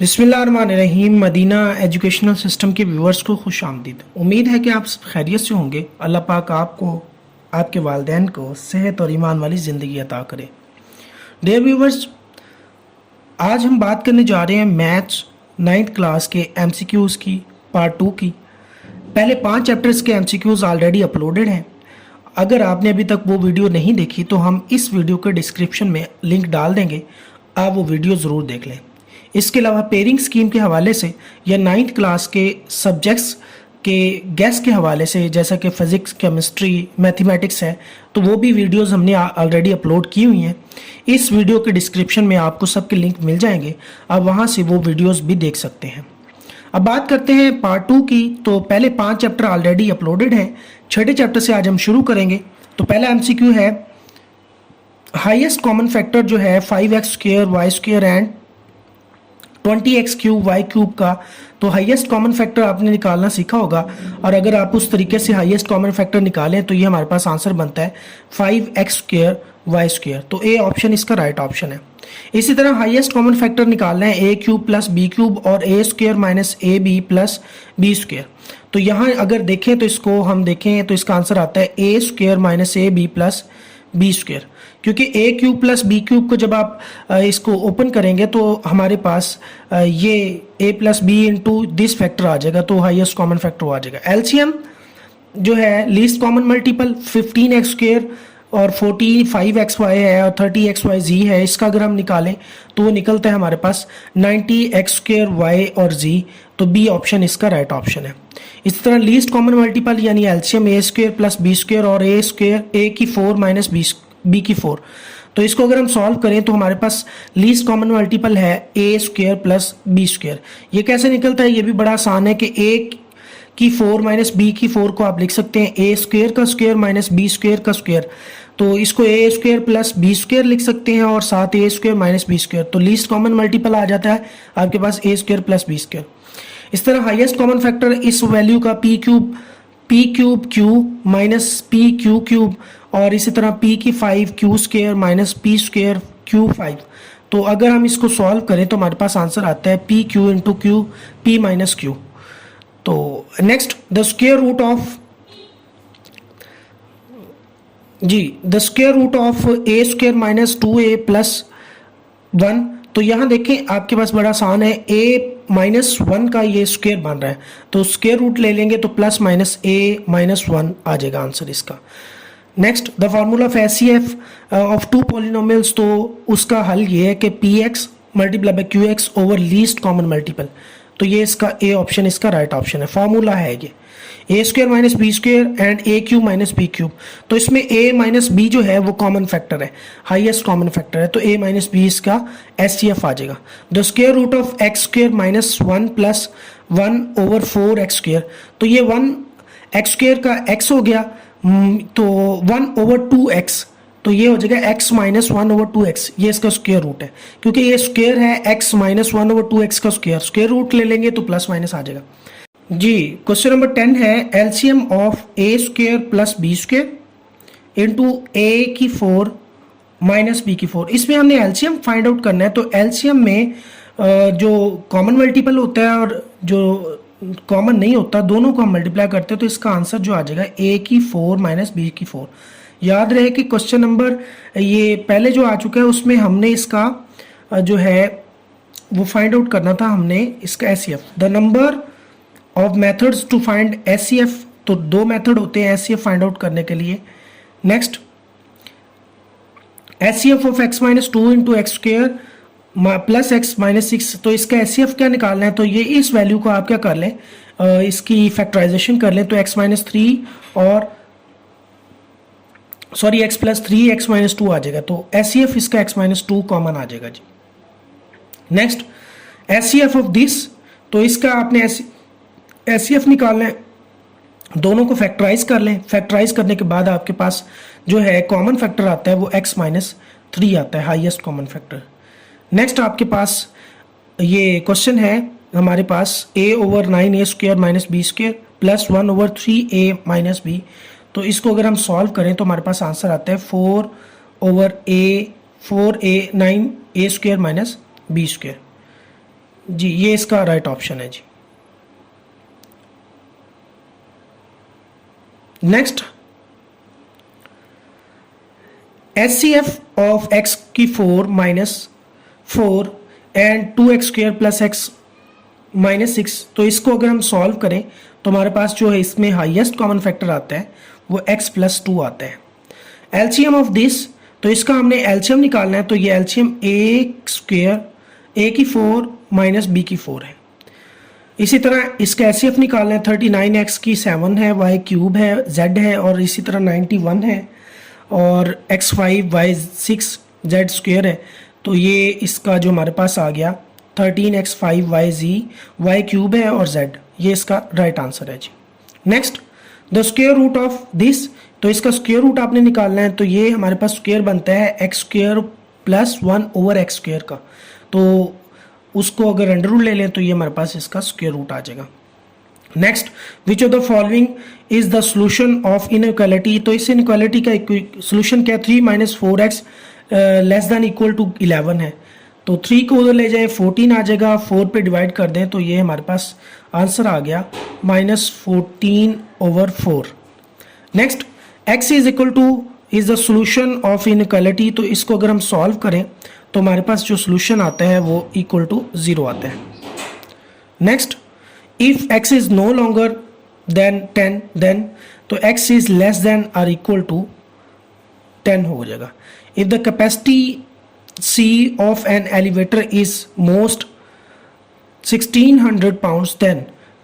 बिस्मिल्लाहिर्रहमानिर्रहीम। Medina educational system के viewers को खुश आमदीद। उम्मीद है कि आप सब खैरियत से होंगे। अल्लाह पाक आपको, आपके वालिदैन को सेहत और ईमान वाली ज़िंदगी अता करे। डियर व्यूअर्स, आज हम बात करने जा रहे हैं मैथ्स 9th क्लास के MCQs की, पार्ट 2 की। पहले 5 चैप्टर्स के MCQs ऑलरेडी अपलोडेड हैं। अगर आपने अभी तक वो वीडियो नहीं देखी तो हम इस वीडियो के डिस्क्रिप्शन में लिंक डाल देंगे, आप वो वीडियो ज़रूर देख लें। इसके अलावा पेयरिंग स्कीम के हवाले से या 9th क्लास के सब्जेक्ट्स के गैस के हवाले से, जैसा कि फ़िज़िक्स, केमिस्ट्री, मैथमेटिक्स है, तो वो भी वीडियोस हमने ऑलरेडी अपलोड की हुई हैं। इस वीडियो के डिस्क्रिप्शन में आपको सबके लिंक मिल जाएंगे, आप वहाँ से वो वीडियोस भी देख सकते हैं। अब बात करते हैं पार्ट 2 की। तो पहले 5 चैप्टर ऑलरेडी अपलोडेड हैं। छठे चैप्टर से आज हम शुरू करेंगे। तो पहला MCQ है हाईएस्ट कॉमन फैक्टर जो है 5x² y² and 20x³ y³ का। तो हाईएस्ट कॉमन फैक्टर आपने निकालना सीखा होगा, और अगर आप उस तरीके से हाईएस्ट कॉमन फैक्टर निकालें तो ये हमारे पास आंसर बनता है 5x² y²। तो ए ऑप्शन इसका राइट ऑप्शन है। इसी तरह हाईएस्ट कॉमन फैक्टर निकालना है a³ + b³ और a² - ab + b²। तो यहाँ अगर देखें तो इसको हम देखें तो इसका आंसर आता है a² - ab + b², क्योंकि a³ + b³ को जब आप इसको ओपन करेंगे तो हमारे पास ये a + b into this factor आ जाएगा, तो हाईएस्ट कॉमन फैक्टर आ जाएगा। एलसीएम जो है लीस्ट कॉमन मल्टीपल 15x² और 45xy है और 30xyz है, इसका अगर हम निकालें तो वो निकलता है हमारे पास 90x² y और z। तो बी ऑप्शन इसका राइट ऑप्शन है। इस तरह लीस्ट कॉमन मल्टीपल यानी एलसीएम a² + b² और a² - b4। तो इसको अगर हम सॉल्व करें तो हमारे पास लीस्ट कॉमन मल्टीपल है a² + b²। ये कैसे निकलता है, ये भी बड़ा आसान है कि a⁴ - b4 को आप लिख सकते हैं a² का स्क्वायर - b² का स्क्वायर। तो इसको a² + b² लिख सकते हैं और साथ a² - b²। तो लीस्ट कॉमन मल्टीपल आ जाता है आपके पास a² + b²। इस तरह हाईएस्ट कॉमन फैक्टर इस वैल्यू का p³ q - pq³ और इसी तरह p⁵ q² - p² q⁵। तो अगर हम इसको सॉल्व करें तो हमारे पास आंसर आता है pq × q p - q। तो next the square root of a² - 2a + 1। तो यहाँ देखें आपके पास बड़ा आसान है, a - 1 का ये स्क्वायर बन रहा है, तो स्क्वायर रूट ले लेंगे तो +- a - 1 आ जाएगा आंसर इसका। Next the formula of HCF of 2 polynomials. तो उसका हल ये है कि px × qx over least common multiple. तो ये इसका ए ऑप्शन इसका राइट ऑप्शन है। फार्मूला है ये a² - b² and a³ - b³। तो इसमें a - b जो है वो कॉमन फैक्टर है, हाईएस्ट कॉमन फैक्टर है, तो a - b इसका HCF आ जाएगा। The square root of x² - 1 + 1/4x²। तो ये 1x² का x हो गया, तो 1/2x, तो ये हो जाएगा x - 1/2x। ये इसका स्क्वायर रूट है, क्योंकि ये स्क्वायर है x - 1/2x का स्क्वायर। स्क्वायर रूट ले लेंगे तो +- आ जाएगा जी। क्वेश्चन नंबर 10 है LCM of a² + b² into a⁴ - b⁴। इसमें हमने एलसीएम फाइंड आउट करना है। तो एलसीएम में जो कॉमन मल्टीपल होता है और जो कॉमन नहीं होता, दोनों को हम मल्टीप्लाई करते हैं, तो इसका आंसर जो आ जाएगा a⁴ - b⁴। याद रहे कि क्वेश्चन नंबर ये पहले जो आ चुका है उसमें हमने इसका जो है वो फाइंड आउट करना था, हमने इसका HCF। The number of methods to find HCF। तो 2 मेथड होते हैं HCF फाइंड आउट करने के लिए। Next HCF of x - 2 × x² + x - 6। तो इसका HCF क्या निकालना है, तो ये इस वैल्यू को आप क्या कर लें, इसकी फैक्टराइजेशन कर लें, तो x - 3 और सॉरी x + 3 x - 2 आ जाएगा। तो HCF इसका x - 2 कॉमन आ जाएगा जी। Next HCF of this. तो इसका आपने HCF निकालना है, दोनों को फैक्टराइज कर लें। फैक्टराइज करने के बाद आपके पास जो है कॉमन फैक्टर आता है वो x - 3 आता है, हाईएस्ट कॉमन फैक्टर। नेक्स्ट आपके पास ये क्वेश्चन है हमारे पास a/9a² - b² + 1/3a - b। तो इसको अगर हम सॉल्व करें तो हमारे पास आंसर आता है 4/9a² - b²। जी ये इसका राइट ऑप्शन है जी। नेक्स्ट, HCF ऑफ x की 4 minus 4 and 2x² plus x minus 6, तो इसको अगर हम सॉल्व करें तो हमारे पास जो है इसमें हाईएस्ट कॉमन फैक्टर आता है वो x प्लस 2 आता है। एलसीएम ऑफ दिस, तो इसका हमने एलसीएम निकालना है, तो ये एलसीएम a² a की 4 माइनस b की 4 है। इसी तरह इसका एचसीएफ निकालना है, 39x की 7 है, y³ है, z है, और इसी तरह 91 है, और x5 y6 z² है। तो ये इसका जो हमारे पास आ गया 13x5 yz y³ है और z, ये इसका राइट आंसर है जी। Next, the square root of this, तो इसका स्क्वायर रूट आपने निकालना है, तो ये हमारे पास स्क्वायर बनता है x² प्लस 1 ओवर x² का, तो उसको अगर अंडर रूट ले लें तो ये हमारे पास इसका स्क्वायर रूट आ जाएगा। Next, which of the following is the solution of inequality, तो इस इनइक्वालिटी का सोल्यूशन क्या है, 3 minus 4x less than equal to 11 है, तो 3 को उधर ले जाए 14 आ जाएगा, 4 पे डिवाइड कर दें तो ये हमारे पास आंसर आ गया -14/4। Next, x is equal two is the solution of inequality, तो इसको अगर हम सॉल्व करें तो हमारे पास जो सोल्यूशन आता है वो इक्वल टू 0 आता है। Next, if x is no longer than 10 then, तो x इज लेस देन और इक्वल टू 10 हो जाएगा। If the capacity C of an elevator is most 1600 pounds then,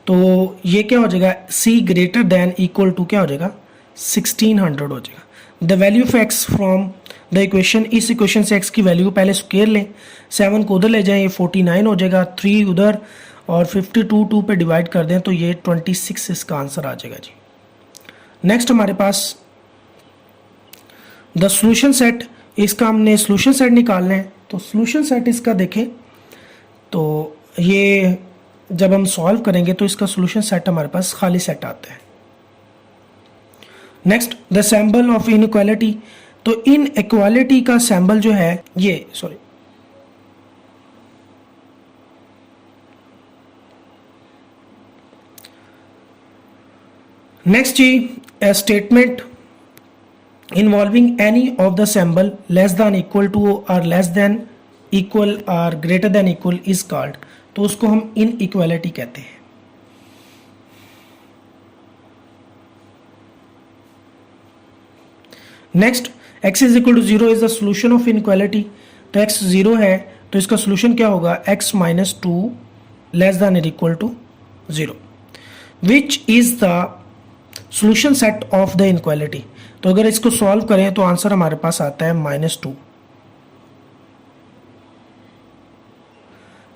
तो ये क्या हो जाएगा, C greater than equal to क्या हो जाएगा 1600 हो जाएगा। The value of x from the equation, इस इक्वेशन से x की वैल्यू पहले स्क्वायर लें, 7 को उधर ले जाएं, ये 49 हो जाएगा, 3 उधर और 52 2 पे डिवाइड कर दें तो ये 26 इसका आंसर आ जाएगा जी। नेक्स्ट हमारे पास द सोल्यूशन सेट, इसका हमने सोल्यूशन सेट निकालना है, तो सोल्यूशन सेट इसका देखें तो ये जब हम सॉल्व करेंगे तो इसका सोल्यूशन सेट हमारे पास खाली सेट आता है। Next, the symbol of inequality, तो इनइक्वालिटी का सिंबल जो है ये नेक्स्ट जी, statement involving any of the symbol less than equal to और लेस देन इक्वल और greater than equal is called, तो उसको हम इनइक्वालिटी कहते हैं। Next, x is equal to 0 is the solution of inequality, तो x 0 है तो इसका सोल्यूशन क्या होगा, x माइनस 2 लेस देन और equal to 0। Which is the solution set of the inequality, तो अगर इसको सॉल्व करें तो आंसर हमारे पास आता है -2।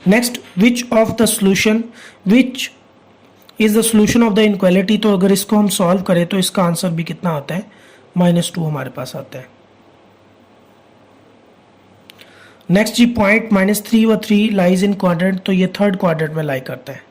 Next, which of the solution, which is the solution of the inequality, तो अगर इसको हम सॉल्व करें तो इसका आंसर भी कितना आता है, -2 हमारे पास आता है। नेक्स्ट जी, पॉइंट -3 व 3 लाइज इन क्वाड्रेंट, तो ये थर्ड क्वाड्रेंट में लाई करता है।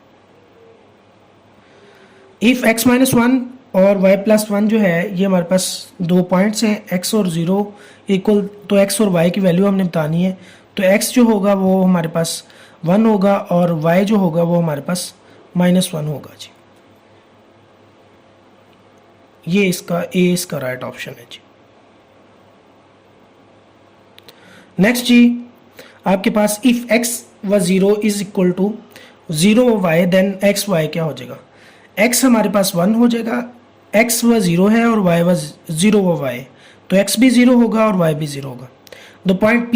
इफ x -1 और y +1 जो है ये हमारे पास 2 पॉइंट्स हैं, x और 0 इक्वल, तो x और y की वैल्यू हमने बतानी है, तो x जो होगा वो हमारे पास 1 होगा और y जो होगा वो हमारे पास -1 होगा जी। ये इसका A इसका राइट ऑप्शन है जी। नेक्स्ट जी, आपके पास इफ x व 0 is equal to 0 y then x y क्या हो जाएगा, x हमारे पास 1 हो जाएगा, x व 0 है और y व 0 व y, तो x भी 0 होगा और y भी 0 होगा। द पॉइंट P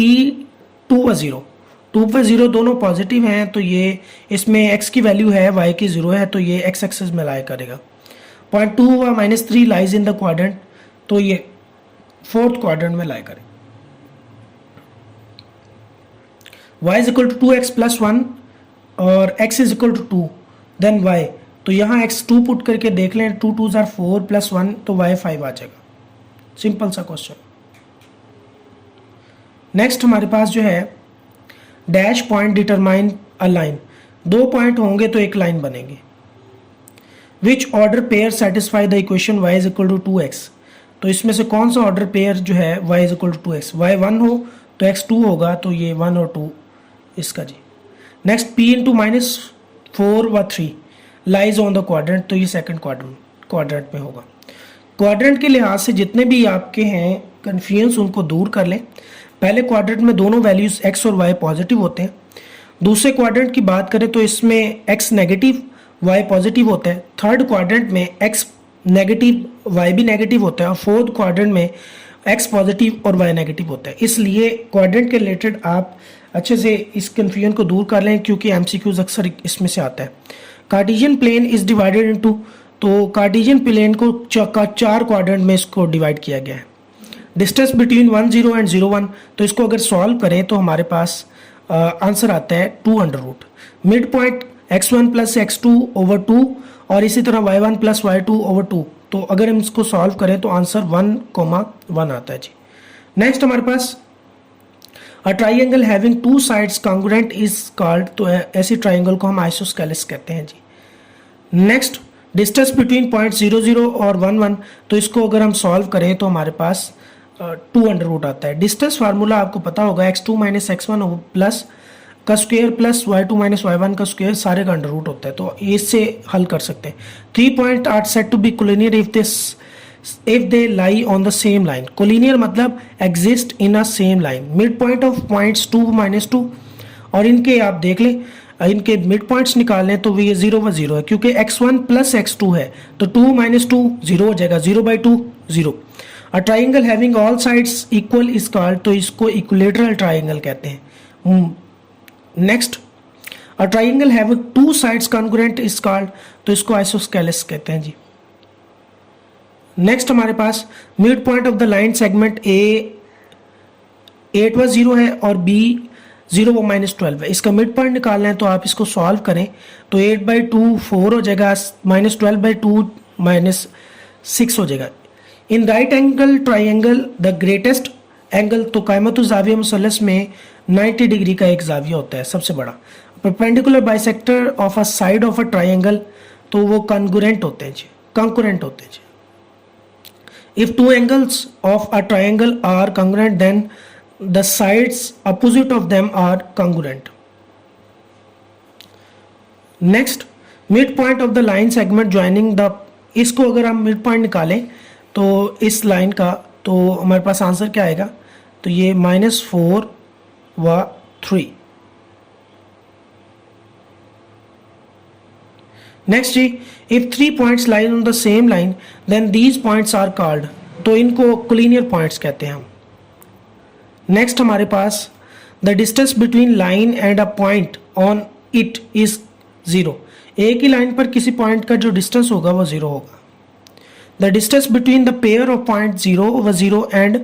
2 व 0, 2 व 0 दोनों पॉजिटिव हैं, तो ये इसमें x की वैल्यू है, y की 0 है, तो ये x एक्सिस में लाई करेगा। पॉइंट 2 व -3 लाइज इन द क्वाड्रेंट, तो ये फोर्थ क्वाड्रेंट में लाई करेगा। y is equal to 2x + 1 और x is equal to 2 then y, तो यहाँ x 2 पुट करके देख लें, 2 2 = 4 + 1 तो y 5 आ जाएगा। सिंपल सा क्वेश्चन। नेक्स्ट हमारे पास जो है dash point determine a line, 2 point होंगे तो एक लाइन बनेगी। Which order pair satisfy the equation y is equal to 2x, तो इसमें से कौन सा ऑर्डर पेयर जो है y is equal to 2x, y 1 हो तो x 2 होगा, तो ये 1 और 2 इसका जी। नेक्स्ट p इंटू -4 व 3 लाइज ऑन द क्वाड्रेंट, तो ये सेकंड क्वाड्रेंट में होगा। क्वाड्रेंट के लिहाज से जितने भी आपके हैं कन्फ्यूजन उनको दूर कर लें। पहले क्वाड्रेंट में दोनों वैल्यूज x और y पॉजिटिव होते हैं। दूसरे क्वाड्रेंट की बात करें तो इसमें x नेगेटिव y पॉजिटिव होता है। थर्ड क्वाड्रेंट में x नेगेटिव y भी नेगेटिव होता है और फोर्थ क्वाड्रेंट में x पॉजिटिव और y नेगेटिव होता है। इसलिए क्वाड्रेंट के रिलेटेड आप अच्छे से इस कन्फ्यूजन को दूर कर लें, क्योंकि एमसीक्यूज अक्सर इसमें से आता है। Cartesian plane is divided into, तो कार्टेशियन प्लेन को चार क्वाड्रेंट में इसको डिवाइड किया गया है। डिस्टेंस बिटवीन 1 0 एंड 0 1, तो इसको अगर सॉल्व करें तो हमारे पास आंसर आता है 2√। Mid point x1 plus x2 over 2 और इसी तरह y1 प्लस y2 ओवर 2, तो अगर हम इसको सॉल्व करें तो आंसर 1,1 आता है जी। नेक्स्ट हमारे पास a triangle having 2 sides congruent is called, तो ऐसी ट्राइंगल को हम आइसोस्केलेस कहते हैं जी। नेक्स्ट डिस्टेंस बिटवीन पॉइंट 0 0 और 1 1, तो इसको अगर हम सॉल्व करें तो हमारे पास 2√, आता है। डिस्टेंस फार्मूला आपको पता होगा, x2 माइनस x1 प्लस का square plus y2 minus y1 का स्क्वायर, सारे का अंडर रूट होता है, तो इससे हल कर सकते हैं। 3 point are said to be collinear if they lie on the same line. Collinear मतलब exist in a same line. Mid point of points 2 minus 2, और इनके आप देख लें, इनके मिड पॉइंट्स निकालने तो ये 0 व 0 है, क्योंकि x1 प्लस x2 है, तो 2 माइनस 2 0 हो जाएगा, 0/2 0। A triangle having all sides equal is called, तो इसको इक्विलेटरल ट्राइंगल कहते हैं। Next a triangle having 2 sides congruent is called, तो इसको आइसोस्केलेस कहते हैं जी। नेक्स्ट हमारे पास mid point of the line segment A 8 व 0 है और बी 0 व -12 है। इसका मिड पॉइंट निकालना है तो आप इसको सॉल्व करें तो 8/2 4 हो जाएगा, -12/2 -6 हो जाएगा। In right angle triangle the greatest angle, तो कायमतुल जाविया मुसल्लस में 90 डिग्री का एक जाविया होता है सबसे बड़ा। Perpendicular bisector of a side of a triangle, तो वो कॉन्ग्रुएंट होते हैं जी, कंकरेंट होते हैं जी। If two angles of a triangle are congruent, then the sides opposite of them are congruent. Next, midpoint of the line segment joining the, इसको अगर हम mid point निकालें तो इस लाइन का, तो हमारे पास आंसर क्या आएगा, तो ये -4 व 3। नेक्स्ट जी, if 3 points lie on the same line then these points are called, तो इनको कोलिनियर पॉइंट्स कहते हैं हम। नेक्स्ट हमारे पास the distance between line and a point on it is 0। एक ही लाइन पर किसी पॉइंट का जो डिस्टेंस होगा वो 0 होगा। The distance between the pair of point 0 व 0 एंड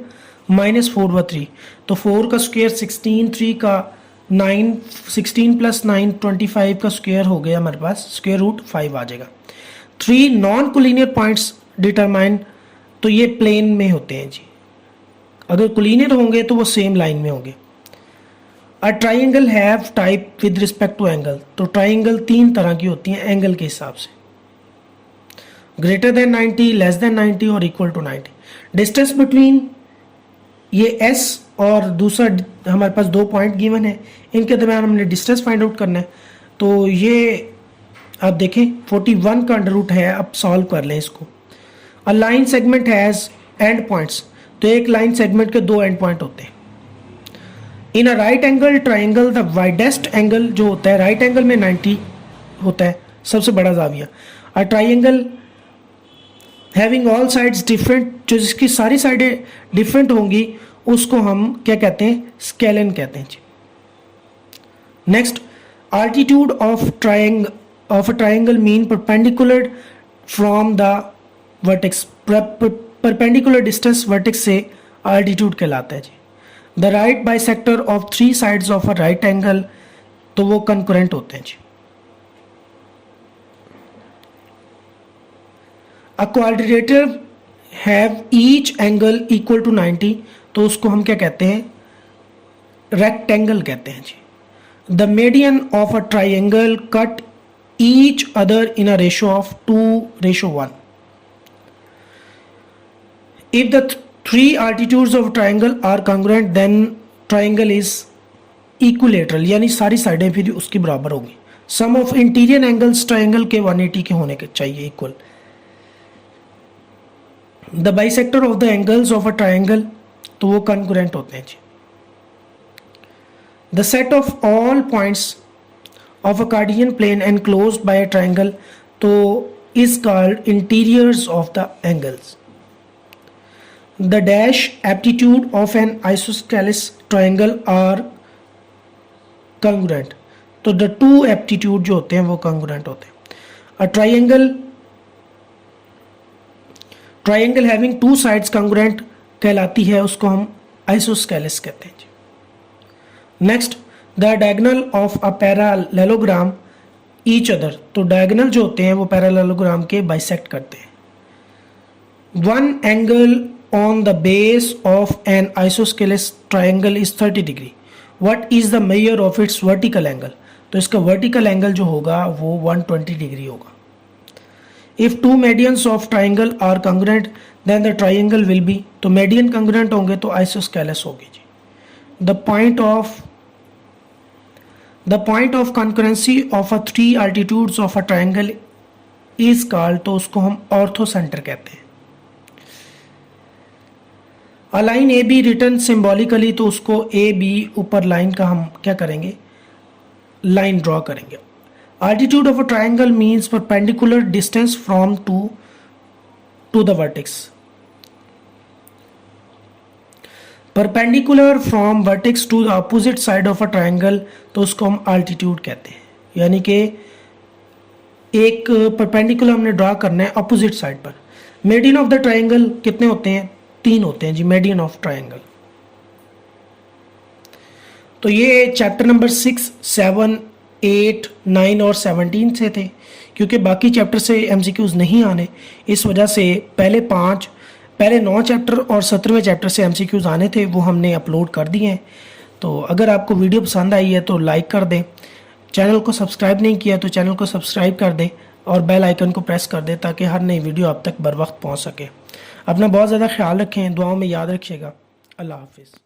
-4 व 3, तो 4 का स्क्वायर 16, 3 का 9, 16 प्लस 9 25 का स्क्वायर हो गया हमारे पास, स्क्वायर रूट 5 आ जाएगा। 3 नॉन कोलिनियर पॉइंट्स डिटरमाइन, तो ये प्लेन में होते हैं जी, अगर कोलिनियर होंगे तो वो सेम लाइन में होंगे। A triangle have type with respect to angle, तो ट्राइंगल 3 तरह की होती हैं एंगल के हिसाब से, ग्रेटर देन 90, लेस देन 90 और इक्वल टू 90। डिस्टेंस बिटवीन ये S और दूसरा हमारे पास 2 पॉइंट गिवन है, इनके दरमियान हमने डिस्टेंस फाइंड आउट करना है, तो ये आप देखें 41 का अंडर रूट है। अब सॉल्व कर लें इसको। A line segment has and points, तो एक लाइन सेगमेंट के 2 एंड पॉइंट होते हैं। In a right angle triangle the widest angle जो होता है, राइट एंगल में 90 होता है सबसे बड़ा जाविया। A triangle having all sides different, जो जिसकी सारी साइडें डिफरेंट होंगी उसको हम क्या कहते हैं, स्केलन कहते हैं जी। Next, altitude of a triangle mean perpendicular from the vertex, perpendicular distance vertex से आल्टीट्यूड कहलाता है जी। The right bisector of 3 sides of a right angle, तो वो कंकरेंट होते हैं जी। A quadrilateral have each angle equal to 90, तो उसको हम क्या कहते हैं, रेक्टेंगल कहते हैं जी। The median of a triangle cut each other in a ratio of 2:1। If the 3 altitudes of a triangle are congruent, then triangle is equilateral यानी सारी साइडें फिर उसकी बराबर होगी। Sum of interior angles triangle के 180 के होने के चाहिए equal. The bisector of the angles of a triangle, तो वो कॉन्ग्रुएंट होते हैं जी। The set of all points of a cartesian plane enclosed by a triangle, तो is called interiors of the angles. The dash aptitude of an isosceles triangle are congruent, तो the to aptitude जो होते हैं वो congruent होते हैं। A triangle having two sides congruent कहलाती है, उसको हम आइसोस्केलिस कहते हैं जी। Next, the diagonal of a parallelogram each other, तो डायगोनल जो होते हैं वो पैरेललोग्राम के बाइसेक्ट करते हैं। One angle on the base of an isosceles triangle is 30 degree, what is the measure of its vertical angle, तो इसका वर्टिकल एंगल जो होगा वो 120 डिग्री होगा। If two medians of triangle are congruent then the triangle will be, तो median congruent होंगे तो isosceles होगी जी। The point of concurrency of a three altitudes of a triangle is called, तो उसको हम ऑर्थोसेंटर कहते हैं। A line A B written symbolically, तो उसको ए बी ऊपर लाइन का हम क्या करेंगे, लाइन ड्रॉ करेंगे। Altitude of a triangle means perpendicular distance from to the vertex. Perpendicular from vertex to the opposite side of a triangle, तो उसको हम altitude कहते हैं। यानी कि एक perpendicular हमने ड्रॉ करना है ऑपोजिट साइड पर। मीडियन ऑफ द ट्राइंगल कितने होते हैं, 3 होते हैं जी, मीडियन ऑफ ट्राइंगल। तो ये चैप्टर नंबर 6, 7, 8, 9 और 17 से थे, क्योंकि बाकी चैप्टर से एमसीक्यूज नहीं आने, इस वजह से पहले 9 चैप्टर और 17वें चैप्टर से एमसीक्यूज आने थे, वो हमने अपलोड कर दिए हैं। तो अगर आपको वीडियो पसंद आई है तो लाइक कर दें, चैनल को सब्सक्राइब नहीं किया तो चैनल को सब्सक्राइब कर दें और बेल आइकन को प्रेस कर दें ताकि हर नई वीडियो आप तक बर वक्त पहुँच सके। अपना बहुत ज़्यादा ख्याल रखें, दुआओं में याद रखिएगा। अल्लाह हाफिज़।